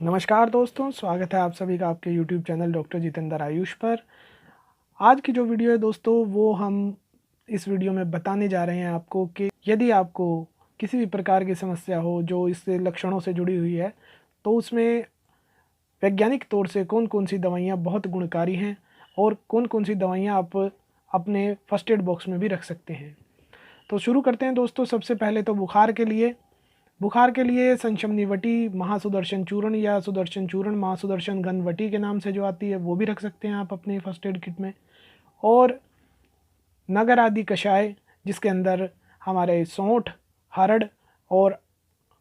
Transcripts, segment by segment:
नमस्कार दोस्तों, स्वागत है आप सभी का आपके YouTube channel doctor Jitendra Ayush पर। आज की जो वीडियो है दोस्तों, वो हम इस वीडियो में बताने जा रहे हैं आपको कि यदि आपको किसी भी प्रकार की समस्या हो जो इससे लक्षणों से जुड़ी हुई है, तो उसमें वैज्ञानिक तौर से कौन-कौन सी दवाइयाँ बहुत गुणकारी हैं और कौन-कौन सी दवाइयाँ आप अपने फर्स्ट एड बॉक्स में भी रख सकते हैं। तो शुरू करते हैं दोस्तों। सबसे पहले तो बुखार के लिए संशमनी वटी, महासुदर्शन चूर्ण या सुदर्शन चूर्ण, महासुदर्शन घन वटी के नाम से जो आती है वो भी रख सकते हैं आप अपने फर्स्ट एड किट में। और नगर आदि कषाय, जिसके अंदर हमारे सौंठ, हरड़ और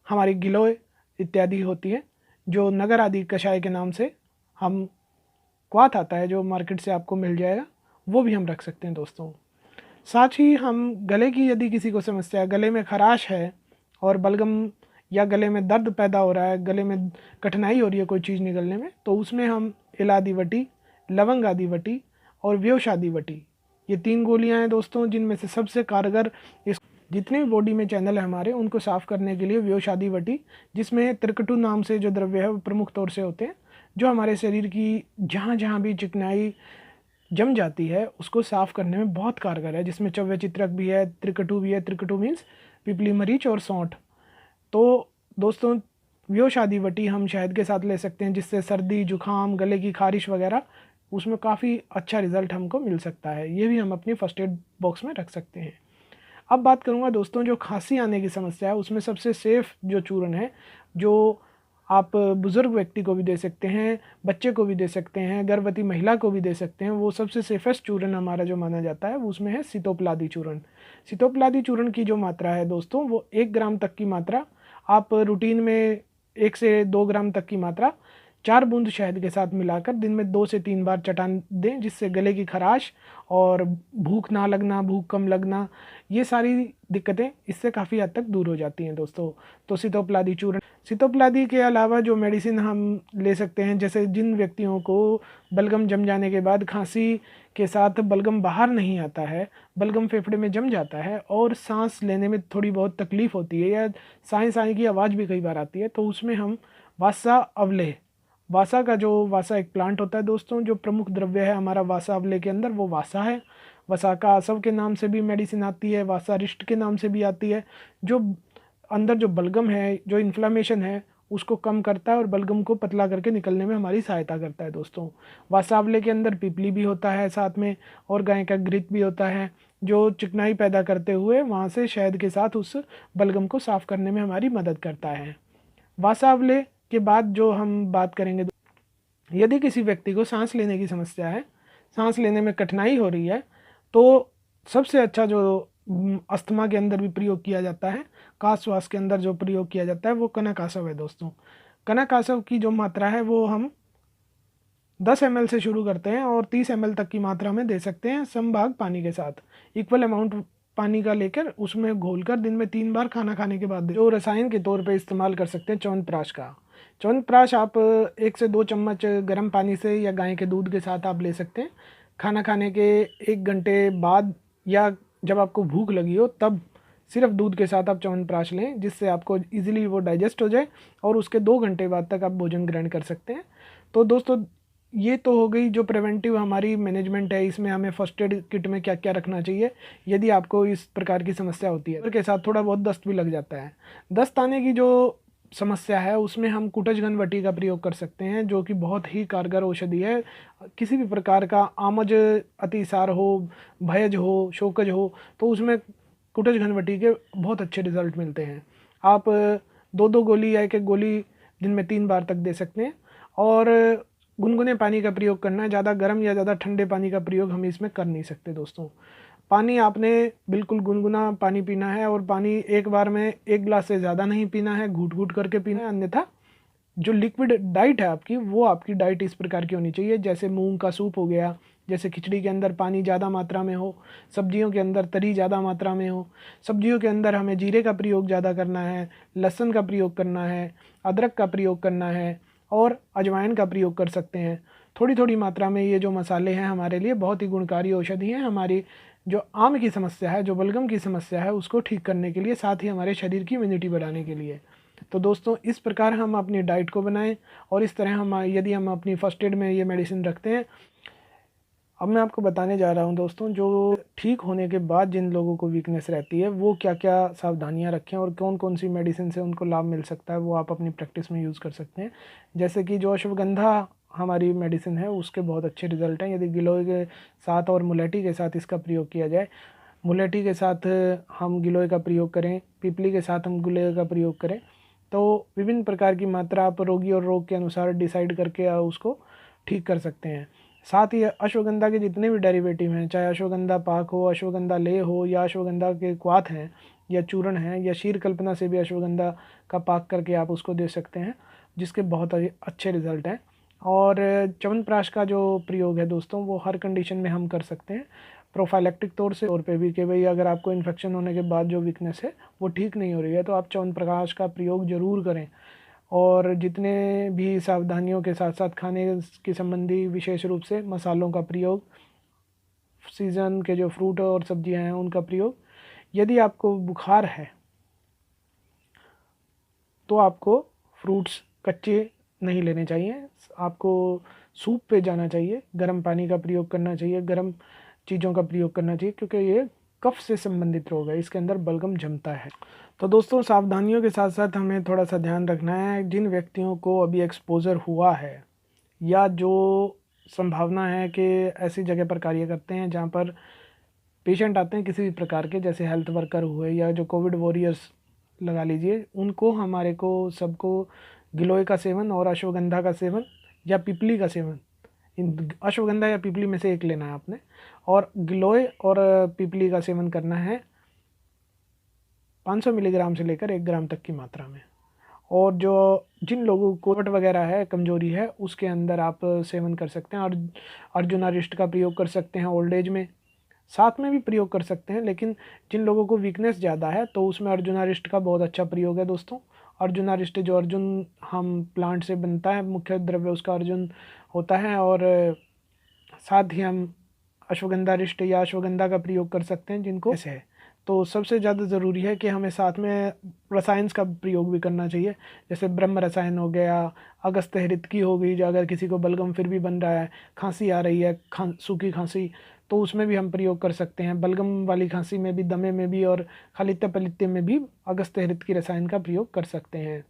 हमारी गिलोय इत्यादि होती है, जो नगर आदि कषाय के नाम से हम क्वाथ आता है जो मार्केट से आपको मिल जाएगा, वो भी हम रख सकते हैं दोस्तों। साथ ही हम गले की यदि किसी को समस्या है, गले में खराश है और बलगम या गले में दर्द पैदा हो रहा है, गले में कठिनाई हो रही है कोई चीज़ निगलने में, तो उसमें हम इलादी वटी, लवंग आदि वटी और व्योषादि वटी, ये 3 गोलियां हैं दोस्तों, जिनमें से सबसे कारगर इस जितने भी बॉडी में चैनल है हमारे उनको साफ़ करने के लिए व्योषादि वटी, जिसमें त्रिकटु नाम से जो द्रव्य है वो प्रमुख तौर से होते हैं, जो हमारे शरीर की जहाँ जहाँ भी चिकनाई जम जाती है उसको साफ़ करने में बहुत कारगर है, जिसमें चव्य चित्रक भी है, त्रिकटु भी है। त्रिकटु मीन्स पिपली मरीच और सौंठ। तो दोस्तों, व्योषादि वटी हम शहद के साथ ले सकते हैं, जिससे सर्दी, जुखाम, गले की खारिश वगैरह उसमें काफ़ी अच्छा रिजल्ट हमको मिल सकता है। ये भी हम अपनी फर्स्ट एड बॉक्स में रख सकते हैं। अब बात करूँगा दोस्तों, जो खांसी आने की समस्या है उसमें सबसे सेफ़ जो चूर्ण है, जो आप बुज़ुर्ग व्यक्ति को भी दे सकते हैं, बच्चे को भी दे सकते हैं, गर्भवती महिला को भी दे सकते हैं, वो सबसे सेफेस्ट चूर्ण हमारा जो माना जाता है वो उसमें है सीतोपलादी चूर्ण। सीतोपलादी चूर्ण की जो मात्रा है दोस्तों, वो 1 ग्राम तक की मात्रा आप रूटीन में 1 से 2 ग्राम तक की मात्रा 4 बूंद शहद के साथ मिलाकर दिन में 2 से 3 बार चटान दें, जिससे गले की खराश और भूख ना लगना, भूख कम लगना, ये सारी दिक्कतें इससे काफ़ी हद तक दूर हो जाती हैं दोस्तों। तो सीतोपलादी चूर्ण, सीतोपलादी के अलावा जो मेडिसिन हम ले सकते हैं, जैसे जिन व्यक्तियों को बलगम जम जाने के बाद खांसी के साथ बलगम बाहर नहीं आता है, बलगम फेफड़े में जम जाता है और सांस लेने में थोड़ी बहुत तकलीफ़ होती है या साई साई की आवाज़ भी कई बार आती है, तो उसमें हम वासा अवले, वासा का जो वासा एक प्लांट होता है दोस्तों, जो प्रमुख द्रव्य है हमारा वासा अवले के अंदर वो वासा है। वसाका आसव के नाम से भी मेडिसिन आती है, वासा रिष्ट के नाम से भी आती है, जो अंदर जो बलगम है, जो इन्फ्लामेशन है उसको कम करता है और बलगम को पतला करके निकलने में हमारी सहायता करता है दोस्तों। वासावले के अंदर पिपली भी होता है साथ में, और गाय का घृत भी होता है, जो चिकनाई पैदा करते हुए वहाँ से शहद के साथ उस बलगम को साफ़ करने में हमारी मदद करता है। वासावले के बाद जो हम बात करेंगे, यदि किसी व्यक्ति को सांस लेने की समस्या है, सांस लेने में कठिनाई हो रही है, तो सबसे अच्छा जो अस्थमा के अंदर भी प्रयोग किया जाता है, काश श्वास के अंदर जो प्रयोग किया जाता है वो कनक आसव है दोस्तों। कनक आसव की जो मात्रा है वो हम 10 ml से शुरू करते हैं और 30 ml तक की मात्रा में दे सकते हैं, समभाग पानी के साथ, इक्वल अमाउंट पानी का लेकर उसमें घोलकर दिन में 3 बार खाना खाने के बाद। जो रसायन के तौर पे इस्तेमाल कर सकते हैं च्यवनप्राश का, च्यवनप्राश आप 1 से 2 चम्मच गर्म पानी से या गाय के दूध के साथ आप ले सकते हैं। खाना खाने के 1 घंटे बाद या जब आपको भूख लगी हो तब सिर्फ दूध के साथ आप च्यवनप्राश लें, जिससे आपको इजीली वो डाइजेस्ट हो जाए और उसके 2 घंटे बाद तक आप भोजन ग्रहण कर सकते हैं। तो दोस्तों, ये तो हो गई जो प्रिवेंटिव हमारी मैनेजमेंट है, इसमें हमें फर्स्ट एड किट में क्या क्या रखना चाहिए यदि आपको इस प्रकार की समस्या होती है। के साथ थोड़ा बहुत दस्त भी लग जाता है। दस्त आने की जो समस्या है उसमें हम कुटजगन वटी का प्रयोग कर सकते हैं, जो कि बहुत ही कारगर औषधि है। किसी भी प्रकार का आमज, अतिसार हो, भयज हो, शोकज हो, तो उसमें कुटजगन वटी के बहुत अच्छे रिजल्ट मिलते हैं। आप 2-2 गोली या 1-1 गोली दिन में 3 बार तक दे सकते हैं। और गुनगुने पानी का प्रयोग करना है, ज़्यादा गर्म या ज़्यादा ठंडे पानी का प्रयोग हम इसमें कर नहीं सकते दोस्तों। पानी आपने बिल्कुल गुनगुना पानी पीना है और पानी एक बार में 1 गिलास से ज़्यादा नहीं पीना है, घूट घूट करके पीना है। अन्यथा जो लिक्विड डाइट है आपकी, वो आपकी डाइट इस प्रकार की होनी चाहिए, जैसे मूंग का सूप हो गया, जैसे खिचड़ी के अंदर पानी ज़्यादा मात्रा में हो, सब्जियों के अंदर तरी ज़्यादा मात्रा में हो, सब्जियों के अंदर हमें जीरे का प्रयोग ज़्यादा करना है, लहसुन का प्रयोग करना है, अदरक का प्रयोग करना है और अजवाइन का प्रयोग कर सकते हैं। थोड़ी थोड़ी मात्रा में ये जो मसाले हैं हमारे लिए बहुत ही गुणकारी औषधि हैं, हमारी जो आम की समस्या है, जो बलगम की समस्या है, उसको ठीक करने के लिए, साथ ही हमारे शरीर की इम्यूनिटी बढ़ाने के लिए। तो दोस्तों इस प्रकार हम अपनी डाइट को बनाएं और इस तरह हम यदि हम अपनी फर्स्ट एड में ये मेडिसिन रखते हैं। अब मैं आपको बताने जा रहा हूं दोस्तों, जो ठीक होने के बाद जिन लोगों को वीकनेस रहती है वो क्या क्या सावधानियां रखें और कौन कौन सी मेडिसिन से उनको लाभ मिल सकता है, वो आप अपनी प्रैक्टिस में यूज़ कर सकते हैं। जैसे कि जो अश्वगंधा हमारी मेडिसिन है उसके बहुत अच्छे रिजल्ट हैं यदि गिलोय के साथ और मुलेठी के साथ इसका प्रयोग किया जाए। मुलेठी के साथ हम गिलोय का प्रयोग करें, पीपली के साथ हम गिलोय का प्रयोग करें, तो विभिन्न प्रकार की मात्रा आप रोगी और रोग के अनुसार डिसाइड करके उसको ठीक कर सकते हैं। साथ ही अश्वगंधा के जितने भी डेरिवेटिव हैं, चाहे अश्वगंधा पाक हो, अश्वगंधा लेह हो, या अश्वगंधा के क्वाथ हैं या चूर्ण हैं, या शीर कल्पना से भी अश्वगंधा का पाक करके आप उसको दे सकते हैं, जिसके बहुत अच्छे रिजल्ट हैं। और च्यवनप्राश का जो प्रयोग है दोस्तों वो हर कंडीशन में हम कर सकते हैं, प्रोफाइलेक्टिक तौर पे भी, कि भाई अगर आपको इन्फेक्शन होने के बाद जो वीकनेस है वो ठीक नहीं हो रही है तो आप च्यवनप्राश का प्रयोग ज़रूर करें। और जितने भी सावधानियों के साथ साथ खाने के संबंधी विशेष रूप से मसालों का प्रयोग, सीज़न के जो फ्रूट और सब्जियां हैं उनका प्रयोग। यदि आपको बुखार है तो आपको फ्रूट्स कच्चे नहीं लेने चाहिए, आपको सूप पे जाना चाहिए, गर्म पानी का प्रयोग करना चाहिए, गर्म चीज़ों का प्रयोग करना चाहिए, क्योंकि ये कफ से संबंधित रोग है, इसके अंदर बलगम जमता है। तो दोस्तों सावधानियों के साथ साथ हमें थोड़ा सा ध्यान रखना है, जिन व्यक्तियों को अभी एक्सपोज़र हुआ है या जो संभावना है कि ऐसी जगह पर कार्य करते हैं जहाँ पर पेशेंट आते हैं किसी भी प्रकार के, जैसे हेल्थ वर्कर हुए या जो कोविड वॉरियर्स लगा लीजिए, उनको हमारे को सबको गिलोय का सेवन और अश्वगंधा का सेवन या पिपली का सेवन, इन अश्वगंधा या पिपली में से एक लेना है आपने, और गिलोय और पिपली का सेवन करना है 500 मिलीग्राम से लेकर 1 ग्राम तक की मात्रा में। और जो जिन लोगों को कोविड वगैरह है, कमजोरी है, उसके अंदर आप सेवन कर सकते हैं। और अर्जुनारिष्ट का प्रयोग कर सकते हैं ओल्ड एज में, साथ में भी प्रयोग कर सकते हैं, लेकिन जिन लोगों को वीकनेस ज़्यादा है तो उसमें अर्जुनारिष्ट का बहुत अच्छा प्रयोग है दोस्तों। अर्जुनारिष्ट जो अर्जुन हम प्लांट से बनता है, मुख्य द्रव्य उसका अर्जुन होता है। और साथ ही हम अश्वगंधारिष्ट या अश्वगंधा का प्रयोग कर सकते हैं जिनको ऐसे है। तो सबसे ज़्यादा ज़रूरी है कि हमें साथ में रसायन का प्रयोग भी करना चाहिए, जैसे ब्रह्म रसायन हो गया, अगस्त्य हृतकी हो गई, जो अगर किसी को बलगम फिर भी बन रहा है, खांसी आ रही है, सूखी खांसी, तो उसमें भी हम प्रयोग कर सकते हैं। बलगम वाली खांसी में भी, दमे में भी और खालित्य पलित्य में भी अगस्त्य हृतकी रसायन का प्रयोग कर सकते हैं।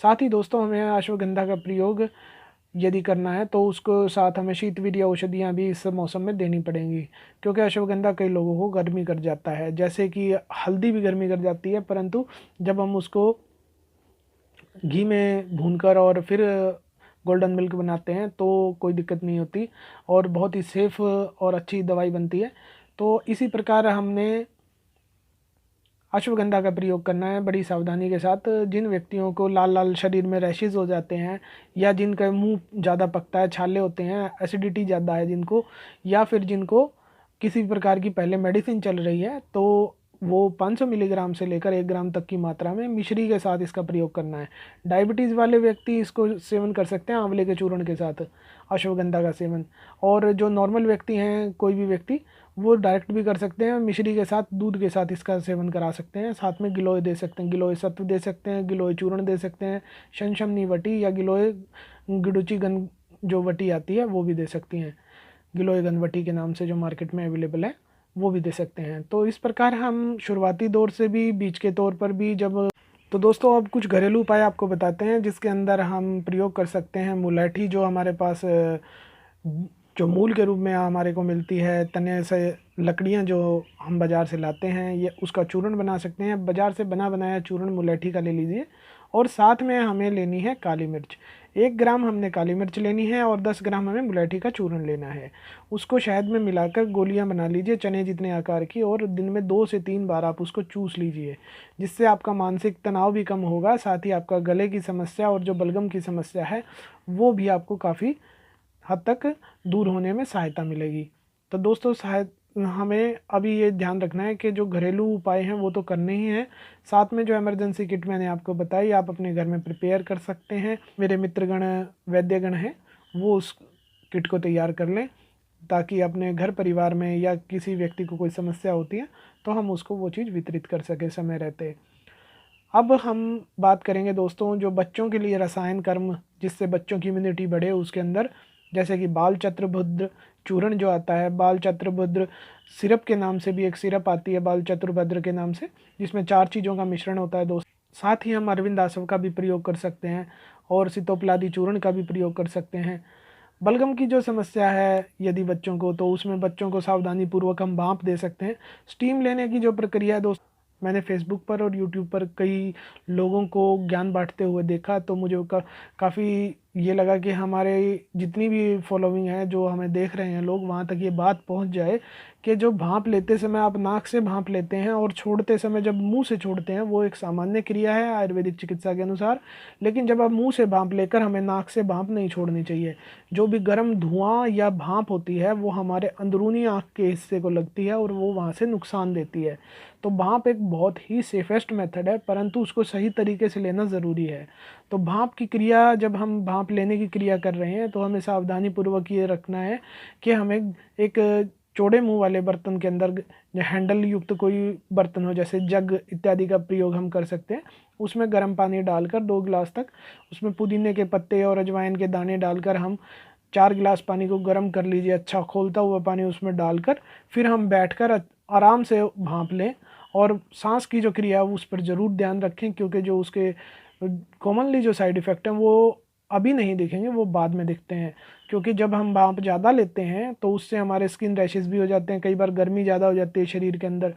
साथ ही दोस्तों हमें अश्वगंधा का प्रयोग यदि करना है तो उसको साथ हमें शीतवीर्य औषधियाँ भी इस मौसम में देनी पड़ेंगी, क्योंकि अश्वगंधा कई लोगों को गर्मी कर जाता है, जैसे कि हल्दी भी गर्मी कर जाती है, परंतु जब हम उसको घी में भूनकर और फिर गोल्डन मिल्क बनाते हैं तो कोई दिक्कत नहीं होती और बहुत ही सेफ और अच्छी दवाई बनती है। तो इसी प्रकार हमने अश्वगंधा का प्रयोग करना है बड़ी सावधानी के साथ। जिन व्यक्तियों को लाल लाल शरीर में रैशेज़ हो जाते हैं, या जिनका मुंह ज़्यादा पकता है, छाले होते हैं, एसिडिटी ज़्यादा है जिनको, या फिर जिनको किसी भी प्रकार की पहले मेडिसिन चल रही है, तो वो 500 मिलीग्राम से लेकर 1 ग्राम तक की मात्रा में मिश्री के साथ इसका प्रयोग करना है। डायबिटीज़ वाले व्यक्ति इसको सेवन कर सकते हैं आंवले के चूर्ण के साथ अश्वगंधा का सेवन। और जो नॉर्मल व्यक्ति हैं, कोई भी व्यक्ति, वो डायरेक्ट भी कर सकते हैं, मिश्री के साथ, दूध के साथ इसका सेवन करा सकते हैं। साथ में गिलोय दे सकते हैं, गिलोय सत्व दे सकते हैं, गिलोय चूर्ण दे सकते हैं, शमशमनी वटी या गिलोय गिडुची गन जो वटी आती है वो भी दे सकती हैं, गिलोय गनवटी के नाम से जो मार्केट में अवेलेबल है वो भी दे सकते हैं। तो इस प्रकार हम शुरुआती दौर से भी, बीज के तौर पर भी जब, तो दोस्तों अब कुछ घरेलू उपाय आपको बताते हैं जिसके अंदर हम प्रयोग कर सकते हैं। मुलेठी जो हमारे पास जो मूल के रूप में हमारे को मिलती है, तने से लकड़ियाँ जो हम बाज़ार से लाते हैं, ये उसका चूर्ण बना सकते हैं। बाज़ार से बना बनाया चूर्ण मुलेठी का ले लीजिए। और साथ में हमें लेनी है काली मिर्च, 1 ग्राम हमने काली मिर्च लेनी है और 10 ग्राम हमें मुलेठी का चूर्ण लेना है। उसको शहद में मिलाकर गोलियां बना लीजिए चने जितने आकार की, और दिन में 2 से 3 बार आप उसको चूस लीजिए, जिससे आपका मानसिक तनाव भी कम होगा। साथ ही आपका गले की समस्या और जो बलगम की समस्या है वो भी आपको काफ़ी हद तक दूर होने में सहायता मिलेगी। तो दोस्तों हमें अभी ये ध्यान रखना है कि जो घरेलू उपाय हैं वो तो करने ही हैं, साथ में जो इमरजेंसी किट मैंने आपको बताई आप अपने घर में प्रिपेयर कर सकते हैं। मेरे मित्रगण वैद्यगण हैं, वो उस किट को तैयार कर लें ताकि अपने घर परिवार में या किसी व्यक्ति को कोई समस्या होती है तो हम उसको वो चीज़ वितरित कर सकें समय रहते। अब हम बात करेंगे दोस्तों जो बच्चों के लिए रसायन कर्म जिससे बच्चों की इम्यूनिटी बढ़े उसके अंदर, जैसे कि बाल चतुर्भुद्र चूर्ण जो आता है, बाल चतुर्भुद्र सिरप के नाम से भी एक सिरप आती है बाल चतुर्भद्र के नाम से, जिसमें 4 चीज़ों का मिश्रण होता है दोस्त। साथ ही हम अरविंद आसव का भी प्रयोग कर सकते हैं और सितोपलादी चूर्ण का भी प्रयोग कर सकते हैं। बलगम की जो समस्या है यदि बच्चों को, तो उसमें बच्चों को सावधानी पूर्वक हम भांप दे सकते हैं। स्टीम लेने की जो प्रक्रिया है दोस्त, मैंने फेसबुक पर और यूट्यूब पर कई लोगों को ज्ञान बांटते हुए देखा, तो मुझे काफ़ी ये लगा कि हमारे जितनी भी फॉलोइंग है, जो हमें देख रहे हैं लोग, वहाँ तक ये बात पहुँच जाए कि जो भांप लेते समय आप नाक से भांप लेते हैं और छोड़ते समय जब मुंह से छोड़ते हैं, वो एक सामान्य क्रिया है आयुर्वेदिक चिकित्सा के अनुसार। लेकिन जब आप मुंह से भांप लेकर, हमें नाक से भांप नहीं छोड़नी चाहिए। जो भी गर्म धुआं या भांप होती है वो हमारे अंदरूनी आँख के हिस्से को लगती है और वो वहाँ से नुकसान देती है। तो भांप एक बहुत ही सेफेस्ट मेथड है, परंतु उसको सही तरीके से लेना ज़रूरी है। तो भांप की क्रिया, जब हम भांप लेने की क्रिया कर रहे हैं तो हमें सावधानी पूर्वक ये रखना है कि हमें एक चौड़े मुंह वाले बर्तन के अंदर हैंडल युक्त कोई बर्तन हो, जैसे जग इत्यादि का प्रयोग हम कर सकते हैं। उसमें गर्म पानी डालकर 2 गिलास तक उसमें पुदीने के पत्ते और अजवाइन के दाने डालकर हम 4 गिलास पानी को गर्म कर लीजिए, अच्छा खोलता हुआ पानी उसमें डालकर फिर हम बैठकर आराम से भांप लें। और सांस की जो क्रिया है उस पर ज़रूर ध्यान रखें, क्योंकि जो उसके कॉमनली जो साइड इफ़ेक्ट हैं वो अभी नहीं दिखेंगे, वो बाद में दिखते हैं। क्योंकि जब हम भाप ज़्यादा लेते हैं तो उससे हमारे स्किन रैशेस भी हो जाते हैं, कई बार गर्मी ज़्यादा हो जाती है शरीर के अंदर।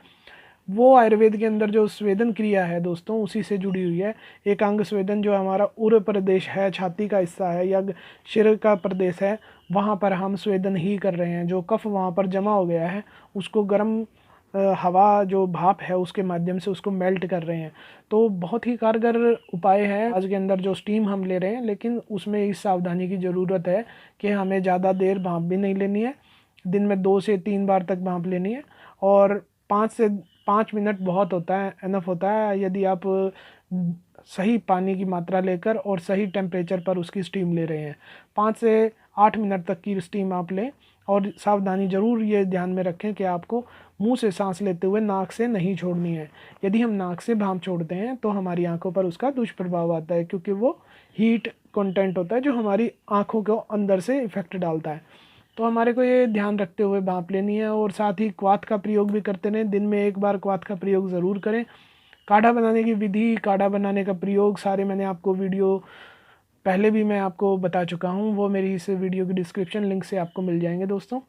वो आयुर्वेद के अंदर जो स्वेदन क्रिया है दोस्तों, उसी से जुड़ी हुई है। एक अंग स्वेदन जो हमारा उर प्रदेश है, छाती का हिस्सा है या सिर का प्रदेश है, वहाँ पर हम स्वेदन ही कर रहे हैं। जो कफ वहाँ पर जमा हो गया है उसको गर्म हवा जो भाप है उसके माध्यम से उसको मेल्ट कर रहे हैं। तो बहुत ही कारगर उपाय है आज के अंदर जो स्टीम हम ले रहे हैं, लेकिन उसमें इस सावधानी की ज़रूरत है कि हमें ज़्यादा देर भाप भी नहीं लेनी है। दिन में 2 से 3 बार तक भाप लेनी है और 5 मिनट बहुत होता है, इनफ होता है। यदि आप सही पानी की मात्रा लेकर और सही टेम्परेचर पर उसकी स्टीम ले रहे हैं, 5 से 8 मिनट तक की स्टीम आप लें। और सावधानी ज़रूर ये ध्यान में रखें कि आपको मुंह से सांस लेते हुए नाक से नहीं छोड़नी है। यदि हम नाक से भाप छोड़ते हैं तो हमारी आंखों पर उसका दुष्प्रभाव आता है, क्योंकि वो हीट कंटेंट होता है जो हमारी आंखों को अंदर से इफेक्ट डालता है। तो हमारे को ये ध्यान रखते हुए भाप लेनी है। और साथ ही क्वाथ का प्रयोग भी करते रहें, दिन में 1 बार क्वाथ का प्रयोग ज़रूर करें। काढ़ा बनाने की विधि, काढ़ा बनाने का प्रयोग सारे मैंने आपको वीडियो पहले भी मैं आपको बता चुका हूँ, वो मेरी इस वीडियो की डिस्क्रिप्शन लिंक से आपको मिल जाएंगे दोस्तों।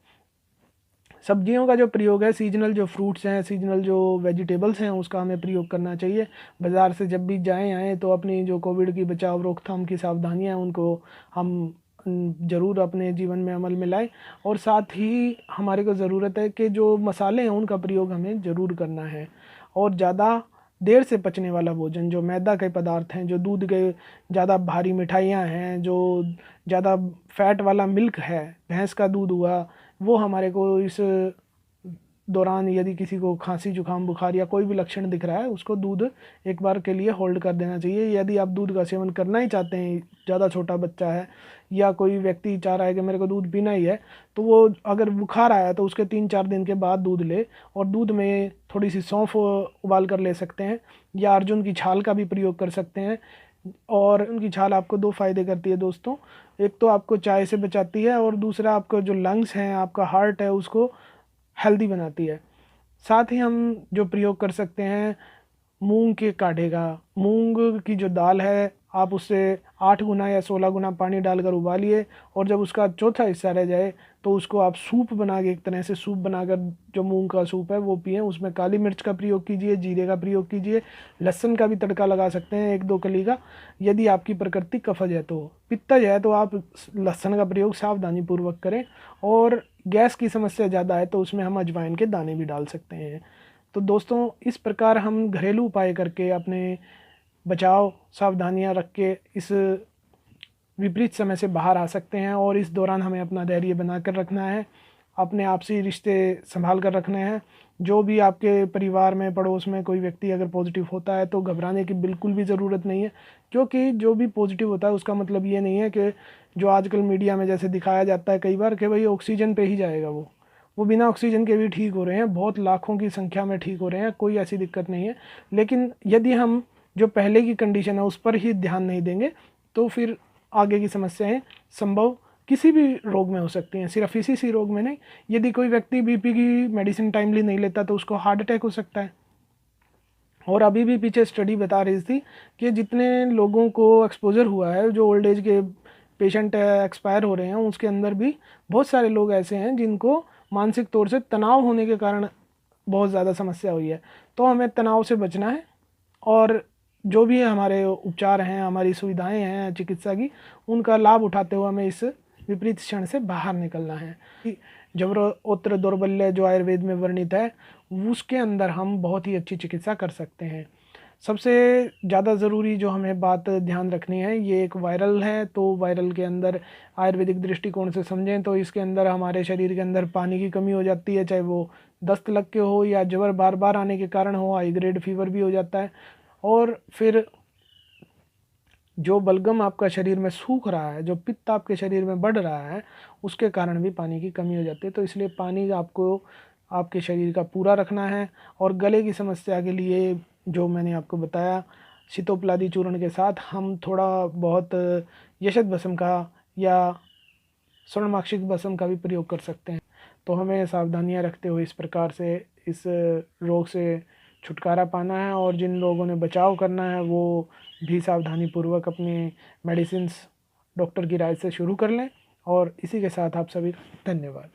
सब्जियों का जो प्रयोग है, सीजनल जो फ्रूट्स हैं, सीजनल जो वेजिटेबल्स हैं, उसका हमें प्रयोग करना चाहिए। बाज़ार से जब भी जाएँ आएँ तो अपनी जो कोविड की बचाव रोकथाम की सावधानियाँ हैं उनको हम ज़रूर अपने जीवन में अमल में लाएं। और साथ ही हमारे को ज़रूरत है कि जो मसाले हैं उनका प्रयोग हमें ज़रूर करना है। और ज़्यादा देर से पचने वाला भोजन, जो मैदा के पदार्थ हैं, जो दूध के ज़्यादा भारी मिठाइयाँ हैं, जो ज़्यादा फैट वाला मिल्क है, भैंस का दूध हुआ, वो हमारे को इस दौरान यदि किसी को खांसी जुकाम बुखार या कोई भी लक्षण दिख रहा है, उसको दूध एक बार के लिए होल्ड कर देना चाहिए। यदि आप दूध का सेवन करना ही चाहते हैं, ज़्यादा छोटा बच्चा है या कोई व्यक्ति चाह रहा है कि मेरे को दूध पीना ही है, तो वो अगर बुखार आया तो उसके 3-4 दिन के बाद दूध ले। और दूध में थोड़ी सी सौंफ उबाल कर ले सकते हैं या अर्जुन की छाल का भी प्रयोग कर सकते हैं। और उनकी छाल आपको 2 फ़ायदे करती है दोस्तों, एक तो आपको चाय से बचाती है और दूसरा आपको जो लंग्स हैं, आपका हार्ट है, उसको हेल्दी बनाती है। साथ ही हम जो प्रयोग कर सकते हैं मूंग के काढ़े का, मूंग की जो दाल है आप उससे 8 गुना या 16 गुना पानी डालकर उबालिए और जब उसका चौथा हिस्सा रह जाए तो उसको आप सूप बना के, एक तरह से सूप बनाकर जो मूंग का सूप है वो पिएं। उसमें काली मिर्च का प्रयोग कीजिए, जीरे का प्रयोग कीजिए, लहसुन का भी तड़का लगा सकते हैं 1-2 कली का। यदि आपकी प्रकृति कफज है, तो पित्तज है तो आप लहसुन का प्रयोग सावधानी पूर्वक करें। और गैस की समस्या ज़्यादा है तो उसमें हम अजवाइन के दाने भी डाल सकते हैं। तो दोस्तों इस प्रकार हम घरेलू उपाय करके अपने बचाव सावधानियां रख के इस विपरीत समय से बाहर आ सकते हैं। और इस दौरान हमें अपना धैर्य बना कर रखना है, अपने आपसी रिश्ते संभाल कर रखने हैं। जो भी आपके परिवार में, पड़ोस में कोई व्यक्ति अगर पॉजिटिव होता है तो घबराने की बिल्कुल भी ज़रूरत नहीं है, क्योंकि जो भी पॉजिटिव होता है उसका मतलब ये नहीं है कि जो आजकल मीडिया में जैसे दिखाया जाता है कई बार कि भाई ऑक्सीजन पे ही जाएगा, वो बिना ऑक्सीजन के भी ठीक हो रहे हैं, बहुत लाखों की संख्या में ठीक हो रहे हैं, कोई ऐसी दिक्कत नहीं है। लेकिन यदि हम जो पहले की कंडीशन है उस पर ही ध्यान नहीं देंगे तो फिर आगे की समस्याएं संभव किसी भी रोग में हो सकती हैं, सिर्फ इसी रोग में नहीं। यदि कोई व्यक्ति बीपी की मेडिसिन टाइमली नहीं लेता तो उसको हार्ट अटैक हो सकता है। और अभी भी पीछे स्टडी बता रही थी कि जितने लोगों को एक्सपोजर हुआ है, जो ओल्ड एज के पेशेंट एक्सपायर हो रहे हैं, उसके अंदर भी बहुत सारे लोग ऐसे हैं जिनको मानसिक तौर से तनाव होने के कारण बहुत ज़्यादा समस्या हुई है। तो हमें तनाव से बचना है और जो भी हमारे उपचार हैं, हमारी सुविधाएं हैं चिकित्सा की, उनका लाभ उठाते हुए हमें इस विपरीत क्षण से बाहर निकलना है। जबरोत्तर दौर्बल्य जो आयुर्वेद में वर्णित है, उसके अंदर हम बहुत ही अच्छी चिकित्सा कर सकते हैं। सबसे ज़्यादा ज़रूरी जो हमें बात ध्यान रखनी है, ये एक वायरल है, तो वायरल के अंदर आयुर्वेदिक दृष्टिकोण से समझें तो इसके अंदर हमारे शरीर के अंदर पानी की कमी हो जाती है, चाहे वो दस्त लग के हो या ज्वर बार बार आने के कारण हो, हाई ग्रेड फीवर भी हो जाता है। और फिर जो बलगम आपका शरीर में सूख रहा है, जो पित्त आपके शरीर में बढ़ रहा है, उसके कारण भी पानी की कमी हो जाती है। तो इसलिए पानी आपको आपके शरीर का पूरा रखना है। और गले की समस्या के लिए जो मैंने आपको बताया, शीतोपलादी चूर्ण के साथ हम थोड़ा बहुत यशत भस्म का या स्वर्णमाक्षिक भस्म का भी प्रयोग कर सकते हैं। तो हमें सावधानियां रखते हुए इस प्रकार से इस रोग से छुटकारा पाना है। और जिन लोगों ने बचाव करना है वो भी सावधानी पूर्वक अपनी मेडिसिन्स डॉक्टर की राय से शुरू कर लें। और इसी के साथ आप सभी धन्यवाद।